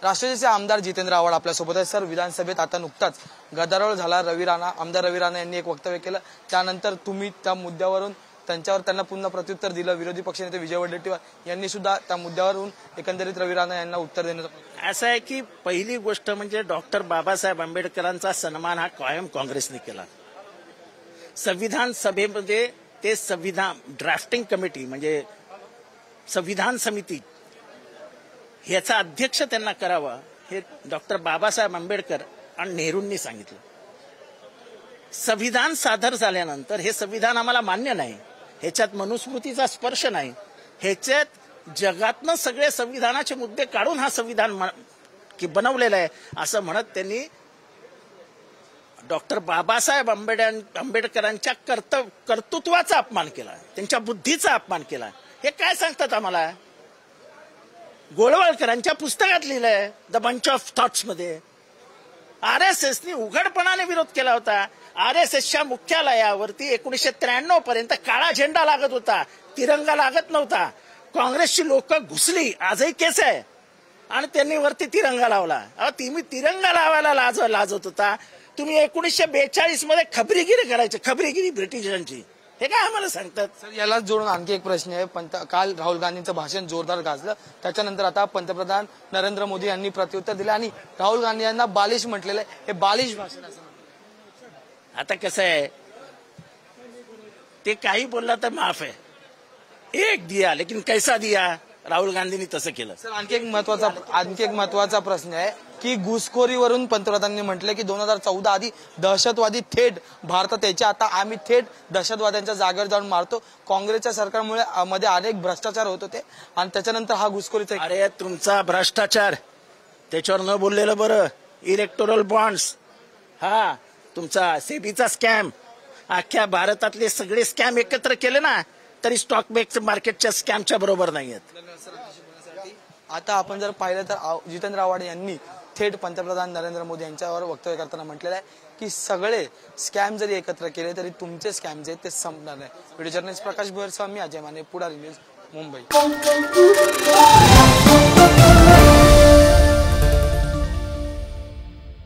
राष्ट्रवादीचे आमदार जितेंद्र आव्हाड आपल्यासोबत आहेत। सर, विधानसभेत आता नुकताच गदारोळ झाला। आमदार रवी राणा यांनी एक वक्तव्य केलं, त्यानंतर तुम्ही त्या मुद्द्यावरून त्यांना पुन्हा प्रत्युत्तर दिलं। विरोधी पक्षनेते विजय वडेट्टीवार यांनी सुद्धा त्या मुद्द्यावरून एकंदरीत रवी राणा यांना उत्तर देण्याचा असं आहे की पहिली गोष्ट म्हणजे डॉक्टर बाबासाहेब आंबेडकरांचा सन्मान हा कायम काँग्रेसने केला। संविधान सभेमध्ये ते संविधान ड्राफ्टिंग कमिटी म्हणजे संविधान समिती याचा अध्यक्ष त्यांना करावा हे डॉक्टर बाबासाहेब आंबेडकर आणि नेहरूंनी सांगितलं। संविधान सादर झाल्यानंतर हे संविधान आम्हाला मान्य नाही, ह्याच्यात मनुस्मृतीचा स्पर्श नाही, ह्याच्यात जगातनं सगळे संविधानाचे मुद्दे काढून हा संविधान बनवलेला आहे असं म्हणत त्यांनी डॉक्टर बाबासाहेब आंबेडकरांच्या कर्तृत्वाचा अपमान केला, त्यांच्या बुद्धीचा अपमान केला। हे काय सांगतात आम्हाला? गोळवळकरांच्या पुस्तकात लिहिलंय द बंच ऑफ थॉट्स मध्ये। आरएसएसने उघडपणाने विरोध केला होता। आरएसएसच्या मुख्यालयावरती 1993 पर्यंत काळा झेंडा लागत होता, तिरंगा लागत नव्हता। काँग्रेसची लोक घुसली, आजही केस आहे, आणि त्यांनी वरती तिरंगा लावला। तुम्ही तिरंगा लावायला लाजत होता, तुम्ही 1942 मध्ये खबरीगिरी करायची, खबरीगिरी ब्रिटिशांची, हे काय आम्हाला सांगतात? सर, यालाच जोडून आणखी एक प्रश्न आहे। काल राहुल गांधींचं भाषण जोरदार गाजलं, त्याच्यानंतर आता पंतप्रधान नरेंद्र मोदी यांनी प्रत्युत्तर दिलं आणि राहुल गांधी यांना बालिश म्हटलेलं आहे। हे बालिश भाषण असं आता कसं आहे, ते काही बोलला तर माफ आहे, एक दिया लेकिन कैसा दिया, राहुल गांधींनी तसं केलं। सर, आणखी एक महत्वाचा प्रश्न आहे की घुसखोरीवरून पंतप्रधानांनी म्हटलं की 2014 आधी दहशतवादी थेट भारतात यायचे, आता आम्ही थेट दहशतवाद्यांच्या जागेवर जाऊन मारतो। काँग्रेसच्या सरकारमुळे मध्ये अनेक भ्रष्टाचार होत होते आणि त्याच्यानंतर हा घुसखोरीचा अरे तुमचा भ्रष्टाचार त्याच्यावर न बोललेलं बरं। इलेक्टोरल बॉन्ड्स, हा तुमचा सेबीचा स्कॅम, अख्ख्या भारतातले सगळे स्कॅम एकत्र केले ना तरी स्टॉक मार्केटच्या स्कॅमच्या बरोबर नाही आहेत। आता आपण जर पाहिलं तर जितेंद्र आव्हाड यांनी थेट पंतप्रधान नरेंद्र मोदी यांच्यावर वक्तव्य करताना म्हटलेलं आहे की सगळे स्कॅम जरी एकत्र केले तरी तुमचे स्कॅम जे ते संपणार नाही। व्हिडिओ जर्नलिस्ट प्रकाश भोयर सह मी अजय माने, पुढारी न्यूज, मुंबई।